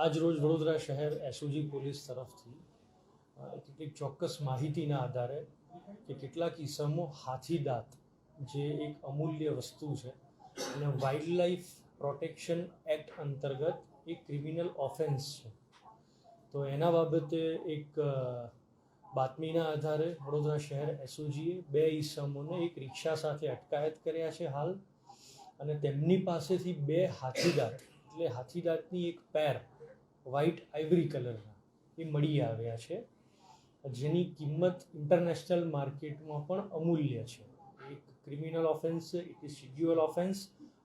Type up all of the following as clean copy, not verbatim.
આજ રોજ વડોદરા શહેર એસઓજી પોલીસ તરફથી કેટલીક ચોક્કસ માહિતીના આધારે કે કેટલાક ઇસમો હાથીદાંત જે એક અમૂલ્ય વસ્તુ છે અને વાઇલ્ડ લાઈફ પ્રોટેક્શન એક્ટ અંતર્ગત એક ક્રિમિનલ ઓફેન્સ છે. તો એના બાબતે એક બાતમીના આધારે વડોદરા શહેર એસઓજીએ 2 ઇસમોને એક રિક્ષા સાથે અટકાયત કર્યા છે હાલ, અને તેમની પાસેથી 2 હાથીદાંત એટલે હાથીદાંતની એક પેર વ્હાઇટ આઇવરી કલરના એ મળી આવ્યા છે, જેની કિંમત ઇન્ટરનેશનલ માર્કેટમાં પણ અમૂલ્ય છે. એક ક્રિમિનલ ઓફેન્સ છે, it is schedule offence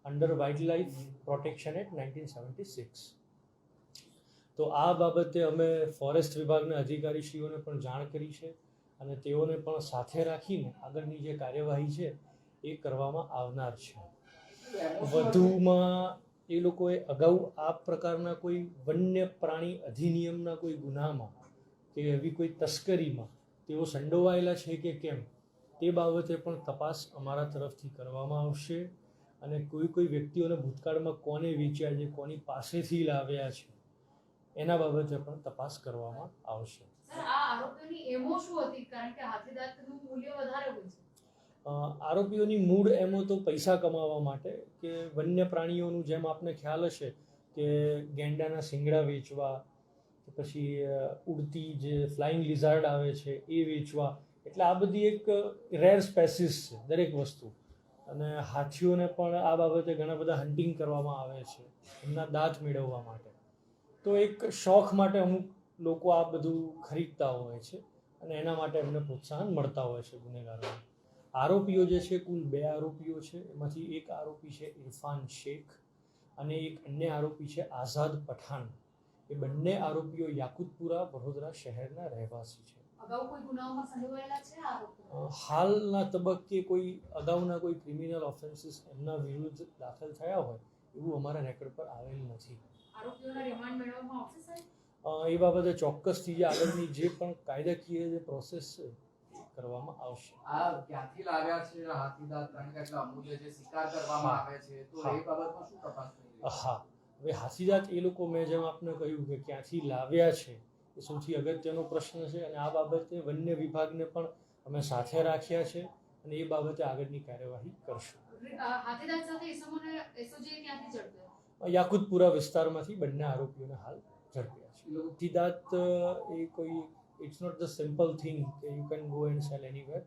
under wildlife protection act 1976. તો આ બાબતે અમે ફોરેસ્ટ વિભાગના અધિકારીશ્રીઓને પણ જાણ કરી છે અને તેઓને પણ સાથે રાખીને આગળની જે કાર્યવાહી છે એ કરવામાં આવનાર છે. વધુમાં એ લોકોએ અગાઉ આ પ્રકારના કોઈ વન્ય પ્રાણી અધિનિયમના કોઈ ગુનામાં કે એવી કોઈ તસ્કરીમાં તેઓ સંડોવાયેલા છે કે કેમ તે બાબતે પણ તપાસ અમારા તરફથી કરવામાં આવશે, અને કોઈ વ્યક્તિઓને ભૂતકાળમાં કોને વેચ્યા છે, કોની પાસેથી લાવ્યા છે એના બાબતે પણ તપાસ કરવામાં આવશે. આરોપીઓની મૂળ એમો તો પૈસા કમાવા માટે કે વન્ય પ્રાણીઓનું, જેમ આપને ખ્યાલ હશે કે ગેંડાના શિંગડા વેચવા, પછી ઉડતી જે ફ્લાઇંગ લિઝાર્ડ આવે છે એ વેચવા, એટલે આ બધી એક રેર સ્પેસીસ છે દરેક વસ્તુ. અને હાથીઓને પણ આ બાબતે ઘણા બધા હન્ટિંગ કરવામાં આવે છે એમના દાંત મેળવવા માટે. તો એક શોખ માટે અમુક લોકો આ બધું ખરીદતા હોય છે અને એના માટે એમને પ્રોત્સાહન મળતા હોય છે ગુનેગારોને. આરોપીઓ જે છે કુલ 2 આરોપીઓ છે, એમાંથી એક આરોપી છે ઇરફાન શેખ અને એક અન્ય આરોપી છે આઝાદ પઠાણ. એ બંને આરોપીઓ યાકુતપુરા વડોદરા શહેરના રહેવાસી છે. હાલના તબક્કે કોઈ અગાઉના કોઈ ક્રિમિનલ ઓફેન્સીસ એમના વિરુદ્ધ દાખલ થયા હોય એવું અમારા રેકોર્ડ પર આવેલ નથી. એ બાબતે ચોક્કસથી જે આગળની જે પણ કાયદાકીય જે પ્રોસેસ છે કરવામાં આવશે. આ ક્યાંથી લાવ્યા છે હાથીદાંત? કારણ કે એટલા અમૂલ્ય જે શિકાર કરવામાં આવે છે, તો એ બાબતમાં શું તપાસ થઈ રહી છે? હા, હવે હાથીદાંત એ લોકો, મેં જેમ આપને કહ્યું કે ક્યાંથી લાવ્યા છે એ સૌથી અગત્યનો પ્રશ્ન છે, અને આ બાબતે વન્ય વિભાગને પણ અમે સાથે રાખ્યા છે અને એ બાબતે આગળની કાર્યવાહી કરશું. યાકુતપુરા વિસ્તારમાંથી બંને આરોપીઓને હાલ ઝડપ્યા છે. હાથીદાંત એ કોઈ, it's not the simple thing કે you can go and sell anywhere.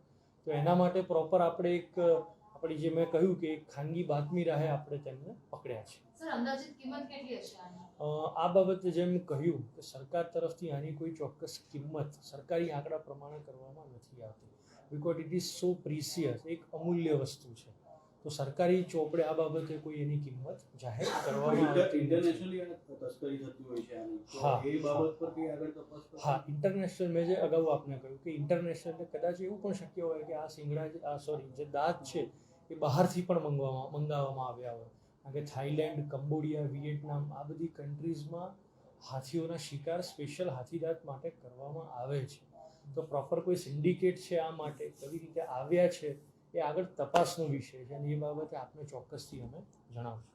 તો એના માટે પ્રોપર આપણે એક આપણી જે મેં કહ્યું કે એક ખાનગી બાતમી રાહે આપણે તેમને પકડ્યા છે. આ બાબતે જેમ કહ્યું કે સરકાર તરફથી આની કોઈ ચોક્કસ કિંમત સરકારી આંકડા પ્રમાણે કરવામાં નથી આવતી, બિકોઝ ઇટ ઇઝ સો પ્રીસિયસ, એક અમૂલ્ય વસ્તુ છે. તો સરકારી ચોપડે આ બાબતે કોઈ એની કિંમત જાહેર કરવામાં આવતી નથી. હા, ઇન્ટરનેશનલ, મેં જે અગાઉ આપને કહ્યું કે ઇન્ટરનેશનલ કદાચ એવું પણ શક્ય હોય કે આ જે દાંત છે એ બહારથી પણ મંગાવવામાં આવ્યા હોય, કારણ કે થાઈલેન્ડ, કંબોડિયા, વિયેટનામ આ બધી કન્ટ્રીઝમાં હાથીઓના શિકાર સ્પેશિયલ હાથીદાંત માટે કરવામાં આવે છે. તો પ્રોપર કોઈ સિન્ડિકેટ છે આ માટે, કેવી રીતે આવ્યા છે એ આગળ તપાસનો વિષય છે, અને એ બાબતે આપને ચોક્કસથી અમે જણાવશું.